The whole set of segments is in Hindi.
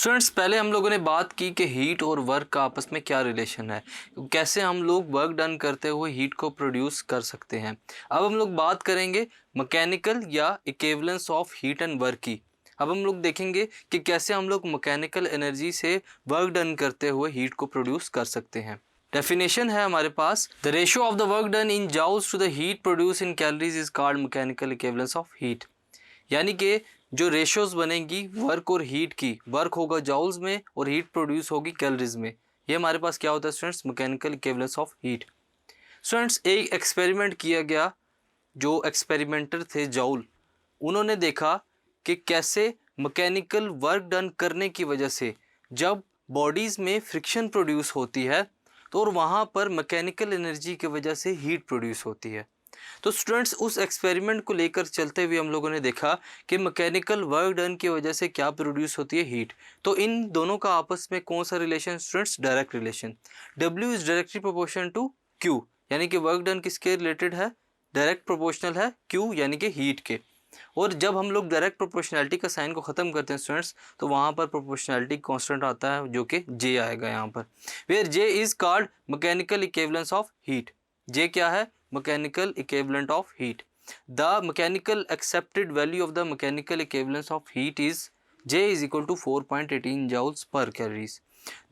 स्टूडेंट्स, पहले हम लोगों ने बात की कि हीट और वर्क का आपस में क्या रिलेशन है, कैसे हम लोग वर्क डन करते हुए हीट को प्रोड्यूस कर सकते हैं। अब हम लोग बात करेंगे मैकेनिकल या equivalence of heat and work की। अब हम लोग देखेंगे कि कैसे हम लोग मैकेनिकल एनर्जी से वर्क डन करते हुए हीट को प्रोड्यूस कर सकते हैं। डेफिनेशन है हमारे पास, the ratio of the work done in joules to the heat produce in calories is called mechanical equivalence of heat. यानी कि जो रेशियोज बनेगी वर्क और हीट की, वर्क होगा जाउल्स में और हीट प्रोड्यूस होगी कैलोरीज में। ये हमारे पास क्या होता है students, mechanical equivalence of heat. Students, एक एक्सपेरिमेंट किया गया, जो एक्सपेरिमेंटर थे जाउल, उन्होंने देखा कि कैसे मैकेनिकल वर्क डन करने की वजह से जब बॉडीज़ में फ्रिक्शन प्रोड्यूस होती है तो और वहाँ पर मैकेनिकल एनर्जी की वजह से हीट प्रोड्यूस होती है। तो स्टूडेंट्स, उस एक्सपेरिमेंट को लेकर चलते हुए हम लोगों ने देखा कि मैकेनिकल वर्क डन की वजह से क्या प्रोड्यूस होती है, हीट। तो इन दोनों का आपस में कौन सा relation students, direct relation. W is directly proportional to Q, यानी कि वर्क डन किसके रिलेटेड है, डायरेक्ट प्रोपोर्शनल है Q यानी कि हीट के। और जब हम लोग डायरेक्ट प्रोपोर्शनैलिटी का साइन को ख़त्म करते हैं स्टूडेंट्स, तो वहाँ पर प्रोपोर्शनैलिटी कांस्टेंट आता है जो कि J आएगा यहाँ पर, where J is called mechanical equivalence of heat. J क्या है, mechanical equivalent of heat. The mechanical accepted value of the mechanical equivalence of heat is J is equal to 4.18 joules per calories.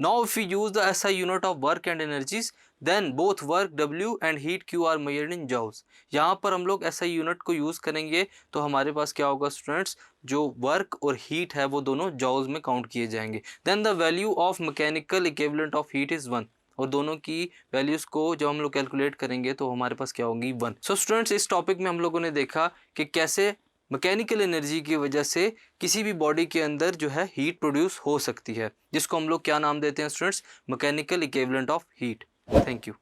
Now if we use the SI unit of work and energies, then both work W and heat Q are measured in joules. यहाँ पर हम लोग SI यूनिट को यूज़ करेंगे तो हमारे पास क्या होगा स्टूडेंट्स, जो वर्क और हीट है वो दोनों जॉल्स में काउंट किए जाएंगे। Then the value of mechanical equivalent of heat is 1, और दोनों की वैल्यूज़ को जब हम लोग कैलकुलेट करेंगे तो हमारे पास क्या होगी, 1। सो स्टूडेंट्स, इस टॉपिक में हम लोगों ने देखा कि कैसे मैकेनिकल एनर्जी की वजह से किसी भी बॉडी के अंदर जो है हीट प्रोड्यूस हो सकती है, जिसको हम लोग क्या नाम देते हैं students, mechanical equivalent of heat. Thank you.